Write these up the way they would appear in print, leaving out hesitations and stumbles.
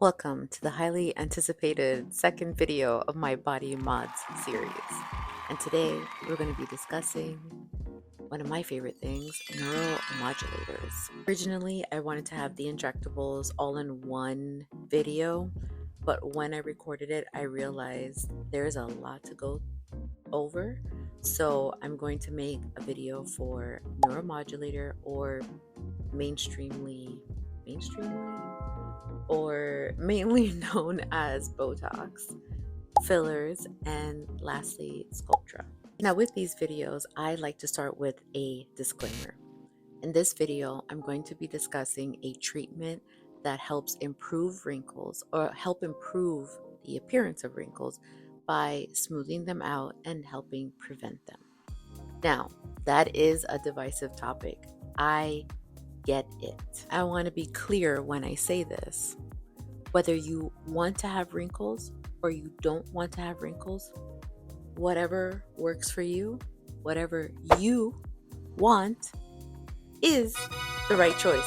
Welcome to the highly anticipated second video of my Body Mods series. And today we're going to be discussing one of my favorite things, neuromodulators. Originally, I wanted to have the injectables all in one video, but when I recorded it, I realized there's a lot to go over. So I'm going to make a video for neuromodulator or mainstreamly or mainly known as Botox, fillers, and lastly, Sculptra. Now, with these videos, I like to start with a disclaimer. In this video, I'm going to be discussing a treatment that helps improve wrinkles or help improve the appearance of wrinkles by smoothing them out and helping prevent them. Now, that is a divisive topic. I get it. I want to be clear when I say this. Whether you want to have wrinkles or you don't want to have wrinkles, whatever works for you, whatever you want is the right choice.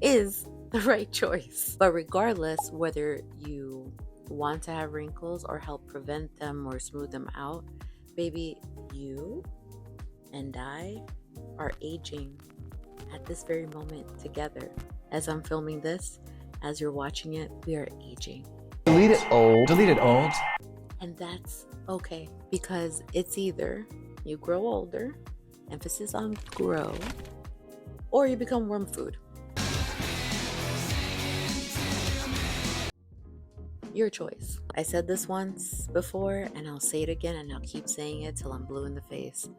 Is the right choice. But regardless whether you want to have wrinkles or help prevent them or smooth them out, baby, you and I are aging at this very moment together. As I'm filming this, as you're watching it, we are aging. Delete it old. Delete it old. And that's okay, because it's either you grow older, emphasis on grow, or you become worm food. Your choice. I said this once before, and I'll say it again, and I'll keep saying it till I'm blue in the face.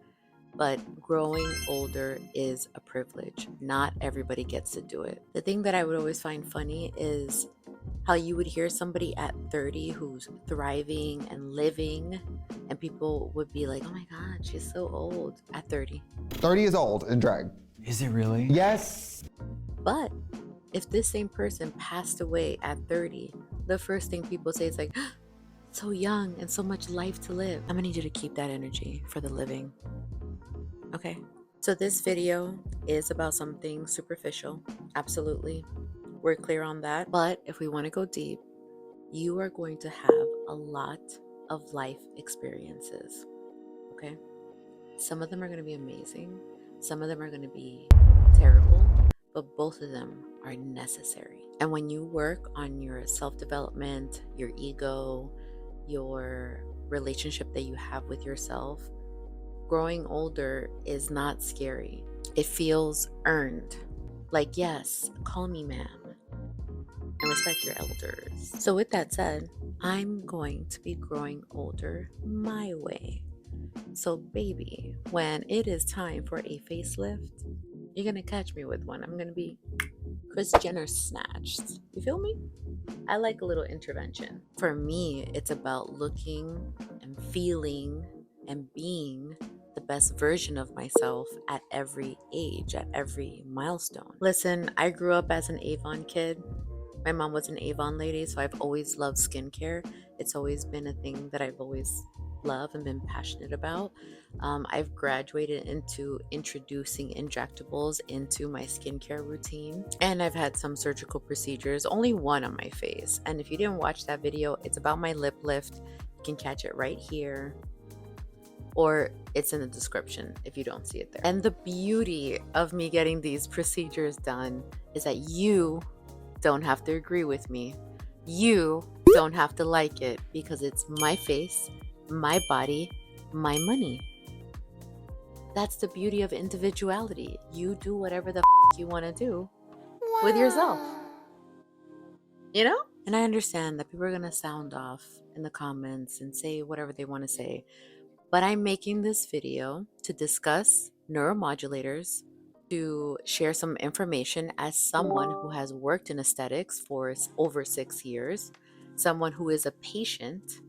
But growing older is a privilege. Not everybody gets to do it. The thing that I would always find funny is how you would hear somebody at 30 who's thriving and living, and people would be like, oh my God, she's so old at 30. 30 is old in drag. Is it really? Yes. But if this same person passed away at 30, the first thing people say is like, so young and so much life to live. I'm gonna need you to keep that energy for the living. Okay, so this video is about something superficial. Absolutely. We're clear on that. But if we want to go deep, you are going to have a lot of life experiences. Okay? Some of them are going to be amazing. Some of them are going to be terrible, but both of them are necessary. And when you work on your self-development, your ego, your relationship that you have with yourself, growing older is not scary. It feels earned. Like, yes, call me ma'am, and respect your elders. So with that said, I'm going to be growing older my way. So baby, when it is time for a facelift, you're gonna catch me with one. I'm gonna be Kris Jenner snatched. You feel me? I like a little intervention. For me, it's about looking and feeling and being the best version of myself at every age, at every milestone. Listen, I grew up as an Avon kid. My mom was an Avon lady, so I've always loved skincare. It's always been a thing that I've always loved and been passionate about. I've graduated into introducing injectables into my skincare routine, and I've had some surgical procedures, only one on my face. And if you didn't watch that video, it's about my lip lift. You can catch it right here, or it's in the description if you don't see it there. And the beauty of me getting these procedures done is that you don't have to agree with me. You don't have to like it, because it's my face, my body, my money. That's the beauty of individuality. You do whatever the you want to do with yourself. You know? And I understand that people are going to sound off in the comments and say whatever they want to say. But I'm making this video to discuss neuromodulators, to share some information as someone who has worked in aesthetics for over 6 years, someone who is a patient.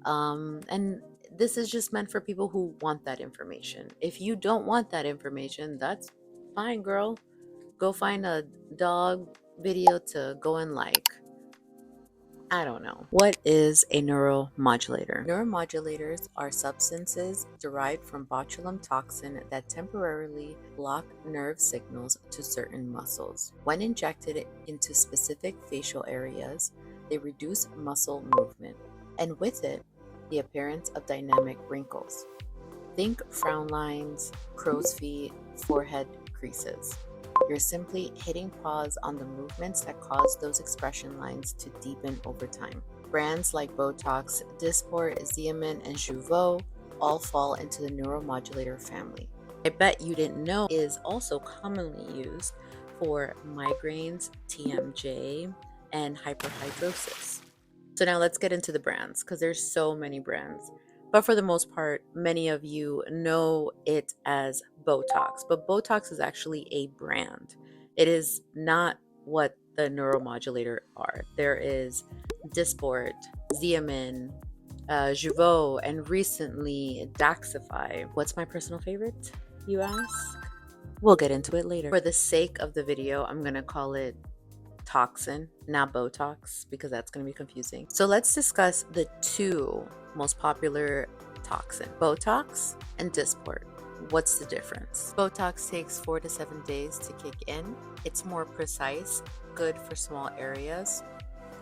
And this is just meant for people who want that information. If you don't want that information, that's fine, girl. Go find a dog video to go and like. I don't know. What is a neuromodulator? Neuromodulators are substances derived from botulinum toxin that temporarily block nerve signals to certain muscles. When injected into specific facial areas, they reduce muscle movement, and with it, the appearance of dynamic wrinkles. Think frown lines, crow's feet, forehead creases. You're simply hitting pause on the movements that cause those expression lines to deepen over time. Brands like Botox, Dysport, Xeomin, and Jeuveau all fall into the neuromodulator family. I bet you didn't know is also commonly used for migraines, TMJ, and hyperhidrosis. So now let's get into the brands because there's so many brands. But for the most part, many of you know it as Botox, but Botox is actually a brand. It is not what the neuromodulator are. There is Dysport, Xeomin, Jeuveau, and recently Daxify. What's my personal favorite, you ask? We'll get into it later. For the sake of the video, I'm going to call it Toxin, not Botox, because that's going to be confusing. So let's discuss the two most popular toxin, Botox and Dysport. What's the difference? Botox takes 4 to 7 days to kick in. It's more precise, good for small areas,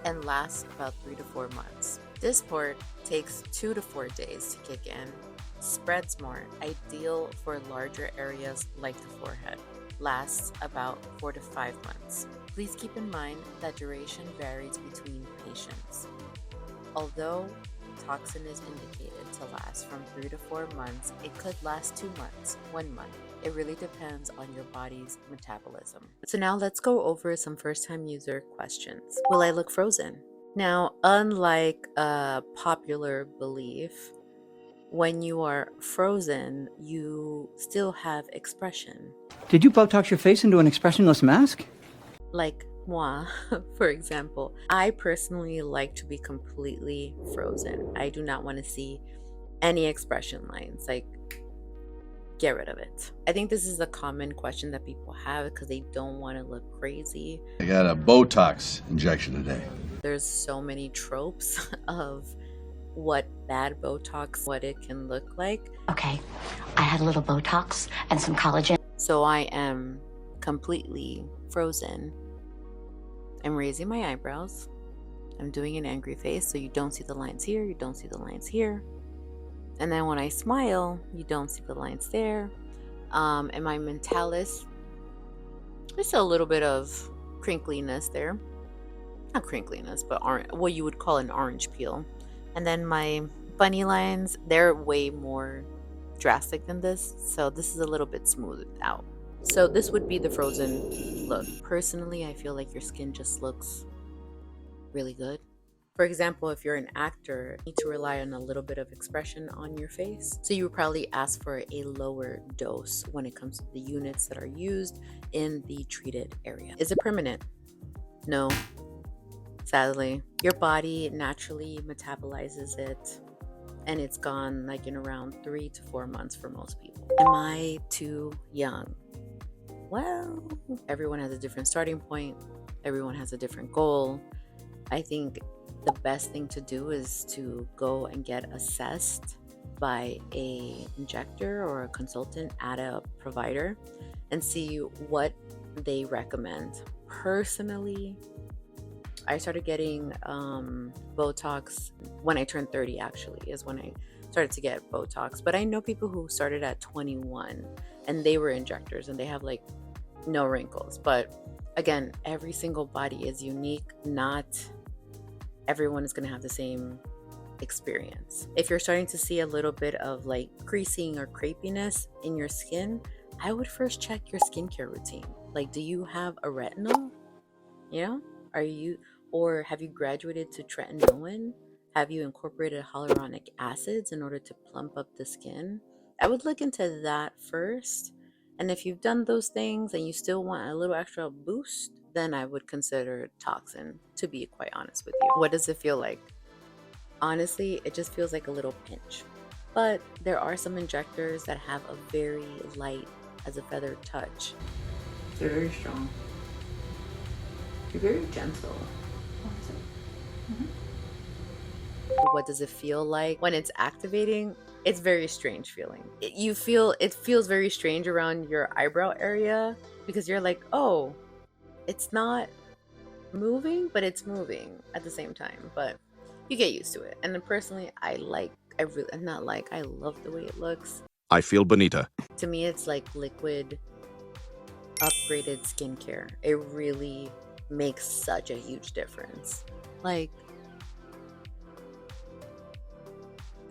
and lasts about 3 to 4 months. Dysport takes 2 to 4 days to kick in, spreads more, ideal for larger areas like the forehead, lasts about 4 to 5 months. Please keep in mind that duration varies between patients. Although toxin is indicated to last from 3 to 4 months, it could last 2 months, 1 month. It really depends on your body's metabolism. So now let's go over some first-time user questions. Will I look frozen? Now, unlike a popular belief, when you are frozen, you still have expression. Did you Botox your face into an expressionless mask? Like moi, for example, I personally like to be completely frozen. I do not want to see any expression lines. Like, get rid of it. I think this is a common question that people have because they don't want to look crazy. I got a Botox injection today. There's so many tropes of what bad Botox, what it can look like. Okay, I had a little Botox and some collagen. So I am completely frozen. I'm raising my eyebrows. I'm doing an angry face, so you don't see the lines here, you don't see the lines here. And then when I smile, you don't see the lines there. And my mentalis, there's a little bit of crinkliness there. Not crinkliness, but what you would call an orange peel. And then my bunny lines, they're way more drastic than this. So this is a little bit smoothed out. So this would be the frozen look. Personally, I feel like your skin just looks really good. For example, if you're an actor, you need to rely on a little bit of expression on your face. So you would probably ask for a lower dose when it comes to the units that are used in the treated area. Is it permanent? No. Sadly, your body naturally metabolizes it, and it's gone like in around 3 to 4 months for most people. Am I too young? Well, everyone has a different starting point. Everyone has a different goal. I think the best thing to do is to go and get assessed by a injector or a consultant at a provider and see what they recommend. Personally, I started getting Botox when I turned 30, actually, is when I started to get Botox. But I know people who started at 21 and they were injectors and they have like no wrinkles. But again, every single body is unique. Not everyone is going to have the same experience. If you're starting to see a little bit of like creasing or crepiness in your skin, I would first check your skincare routine. Like, do you have a retinol? You know, or have you graduated to tretinoin? Have you incorporated hyaluronic acids in order to plump up the skin? I would look into that first. And if you've done those things and you still want a little extra boost, then I would consider Toxin, to be quite honest with you. What does it feel like? Honestly, it just feels like a little pinch. But there are some injectors that have a very light as a feather touch. They're very strong. You're very gentle. Mm-hmm. what does it feel like when it's activating, it's very strange feeling. It feels very strange around your eyebrow area because you're like, oh, it's not moving, but it's moving at the same time. But you get used to it. And then personally, I love the way it looks. I feel bonita. To me, it's like liquid upgraded skincare. It really makes such a huge difference. Like,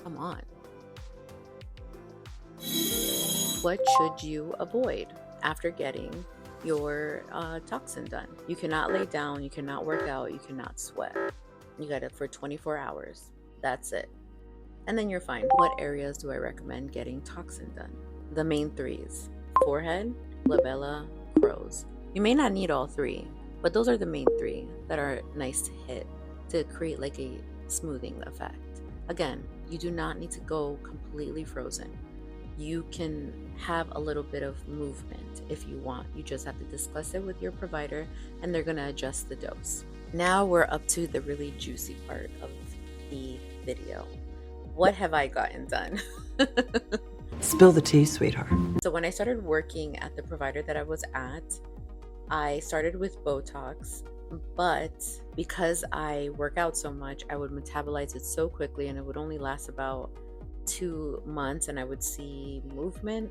come on. What should you avoid after getting your toxin done? You cannot lay down, you cannot work out, you cannot sweat. You got it for 24 hours. That's it. And then you're fine. What areas do I recommend getting toxin done? The main threes: forehead, labella, crow's. You may not need all three, but those are the main three that are nice to hit to create like a smoothing effect. Again, you do not need to go completely frozen. You can have a little bit of movement if you want. You just have to discuss it with your provider and they're gonna adjust the dose. Now we're up to the really juicy part of the video. What have I gotten done? Spill the tea, sweetheart. So when I started working at the provider that I was at, I started with Botox, but because I work out so much, I would metabolize it so quickly and it would only last about 2 months and I would see movement.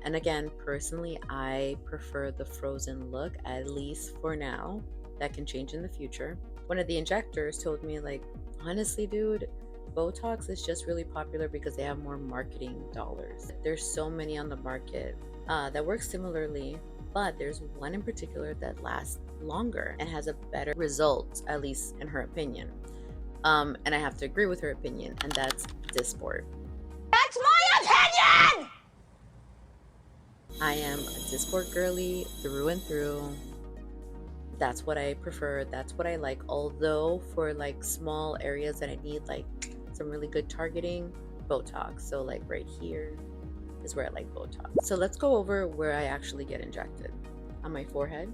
And again, personally, I prefer the frozen look, at least for now. That can change in the future. One of the injectors told me, like, honestly, dude, Botox is just really popular because they have more marketing dollars. There's so many on the market that work similarly, but there's one in particular that lasts longer and has a better result, at least in her opinion. And I have to agree with her opinion, and that's Dysport. That's my opinion! I am a Dysport girly through and through. That's what I prefer. That's what I like. Although for like small areas that I need like some really good targeting, Botox. So like right here is where I like Botox. So let's go over where I actually get injected. On my forehead,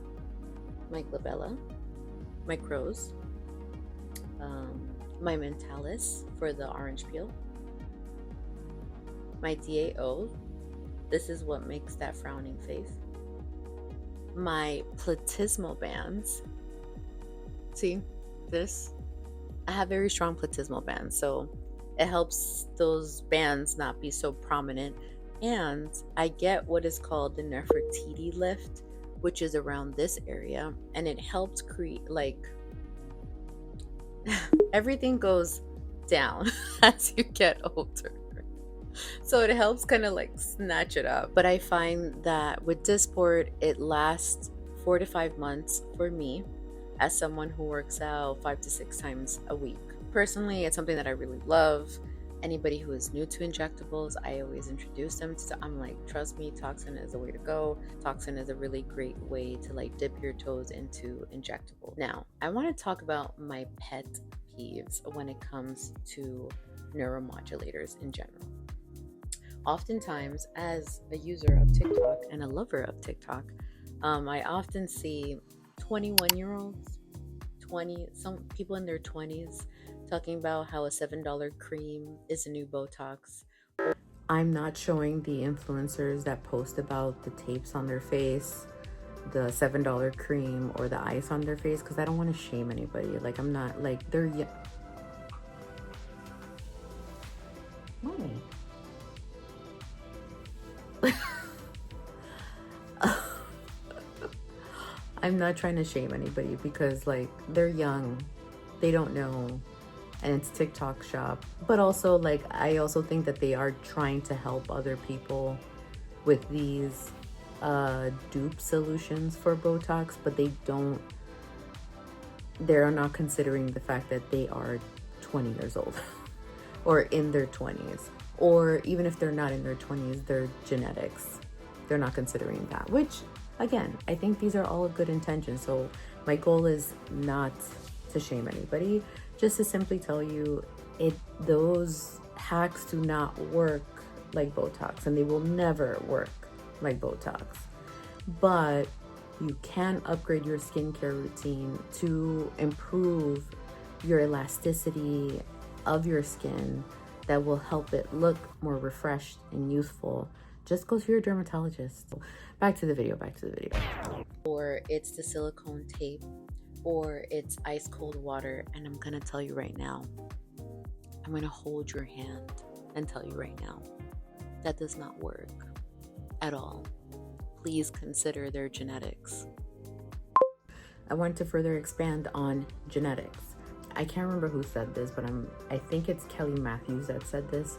my glabella, my crow's, my mentalis for the orange peel, my DAO. This is what makes that frowning face. My platysmal bands. See this? I have very strong platysmal bands, so it helps those bands not be so prominent. And I get what is called the Nefertiti lift, which is around this area, and it helps create like everything goes down as you get older. So it helps kind of like snatch it up. But I find that with Dysport, it lasts 4 to 5 months for me as someone who works out 5 to 6 times a week. Personally, it's something that I really love. Anybody who is new to injectables, I always introduce them to, I'm like, trust me, Toxin is the way to go. Toxin is a really great way to like dip your toes into injectable. Now, I want to talk about my pet peeves when it comes to neuromodulators in general. Oftentimes, as a user of TikTok and a lover of TikTok, I often see 21-year-olds, some people in their 20s, talking about how a $7 cream is a new Botox. I'm not showing the influencers that post about the tapes on their face, the $7 cream, or the ice on their face, because I don't want to shame anybody. Like, I'm not, like, they're young. I'm not trying to shame anybody because like they're young, they don't know, and it's TikTok shop. But also like I also think that they are trying to help other people with these dupe solutions for Botox, but they're not considering the fact that they are 20 years old or in their 20s, or even if they're not in their 20s, their genetics, they're not considering that, which again, I think these are all good intentions. So my goal is not to shame anybody, just to simply tell you those hacks do not work like Botox, and they will never work like Botox. But you can upgrade your skincare routine to improve your elasticity, of your skin that will help it look more refreshed and youthful, just go to your dermatologist. Back to the video. Or it's the silicone tape, or it's ice cold water. And I'm gonna tell you right now, I'm gonna hold your hand and tell you right now, that does not work at all. Please consider their genetics. I want to further expand on genetics. I can't remember who said this, but I think it's Kelly Matthews that said this,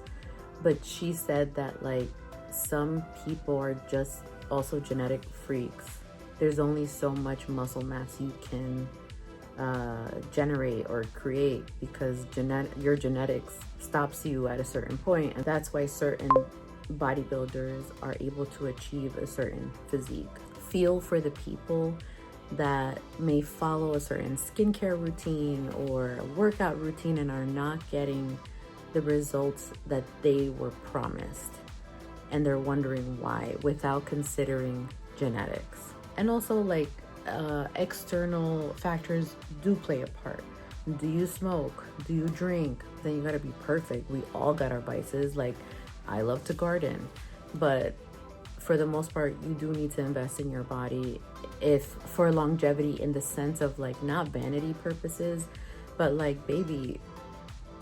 but she said that like some people are just also genetic freaks. There's only so much muscle mass you can generate or create because your genetics stops you at a certain point, and that's why certain bodybuilders are able to achieve a certain physique. Feel for the people that may follow a certain skincare routine or a workout routine and are not getting the results that they were promised, and they're wondering why, without considering genetics. And also like external factors do play a part. Do you smoke? Do you drink? Then you gotta be perfect. We all got our vices. Like, I love to garden, but for the most part, you do need to invest in your body if for longevity, in the sense of like not vanity purposes, but like, baby,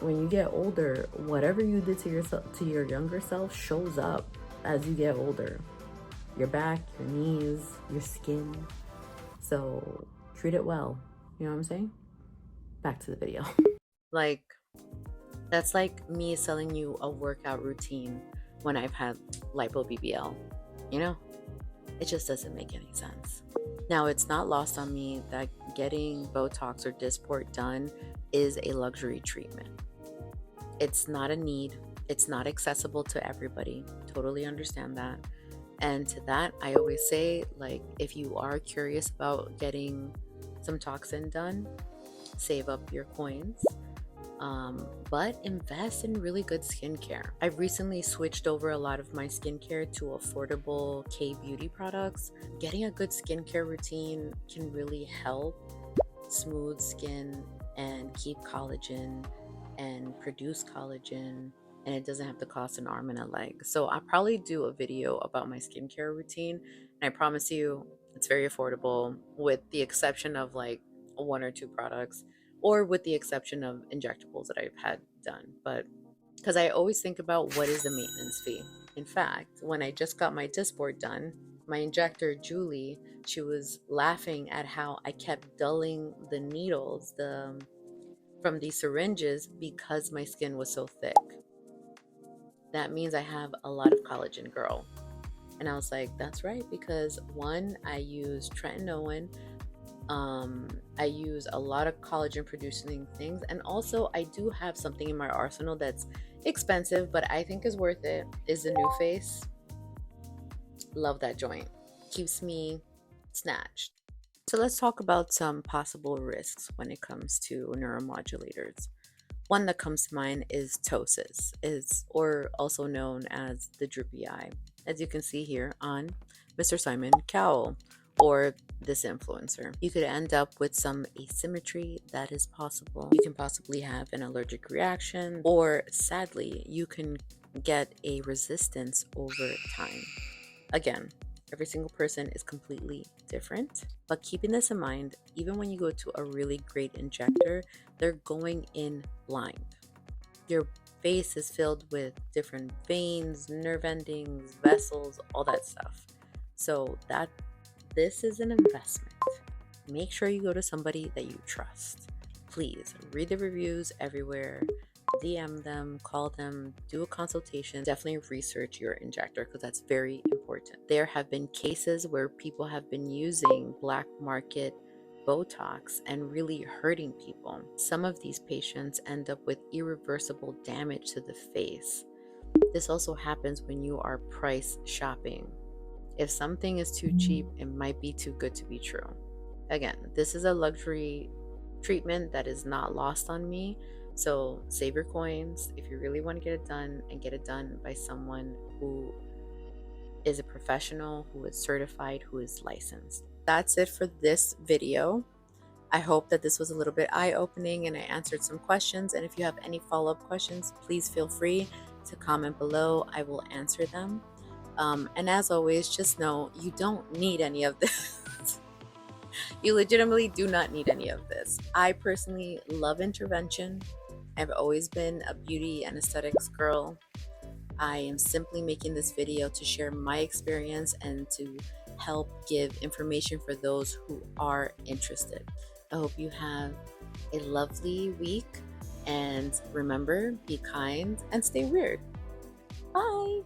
when you get older, whatever you did to yourself, to your younger self, shows up as you get older. Your back, your knees, your skin. So treat it well. You know what I'm saying? Back to the video. Like, that's like me selling you a workout routine when I've had lipo BBL. You know, it just doesn't make any sense. Now, it's not lost on me that getting Botox or Dysport done is a luxury treatment. It's not a need. It's not accessible to everybody. Totally understand that. And to that, I always say, like, if you are curious about getting some Toxin done, save up your coins. But invest in really good skincare. I've recently switched over a lot of my skincare to affordable K-beauty products. Getting a good skincare routine can really help smooth skin and keep collagen and produce collagen, and it doesn't have to cost an arm and a leg. So I'll probably do a video about my skincare routine, and I promise you it's very affordable, with the exception of like 1 or 2 products, or with the exception of injectables that I've had done. But because I always think about what is the maintenance fee. In fact, when I just got my Dysport done, my injector, Julie, she was laughing at how I kept dulling the needles from these syringes because my skin was so thick. That means I have a lot of collagen, girl. And I was like, that's right, because one, I use tretinoin, I use a lot of collagen producing things, and also I do have something in my arsenal that's expensive but I think is worth it, is the New Face. Love that joint. Keeps me snatched. So let's talk about some possible risks when it comes to neuromodulators. One that comes to mind is ptosis, or also known as the droopy eye, as you can see here on Mr. Simon Cowell, or this influencer. You could end up with some asymmetry that is possible. You can possibly have an allergic reaction, or sadly, you can get a resistance over time. Again, every single person is completely different, but keeping this in mind, even when you go to a really great injector, they're going in blind. Your face is filled with different veins, nerve endings, vessels, all that stuff. So this is an investment. Make sure you go to somebody that you trust. Please read the reviews everywhere, DM them, call them, do a consultation. Definitely research your injector, because that's very important. There have been cases where people have been using black market Botox and really hurting people. Some of these patients end up with irreversible damage to the face. This also happens when you are price shopping. If something is too cheap, it might be too good to be true. Again, this is a luxury treatment that is not lost on me. So save your coins if you really want to get it done, and get it done by someone who is a professional, who is certified, who is licensed. That's it for this video. I hope that this was a little bit eye-opening and I answered some questions. And if you have any follow-up questions, please feel free to comment below. I will answer them. And as always, just know you don't need any of this. You legitimately do not need any of this. I personally love intervention. I've always been a beauty and aesthetics girl. I am simply making this video to share my experience and to help give information for those who are interested. I hope you have a lovely week, and remember, be kind and stay weird. Bye.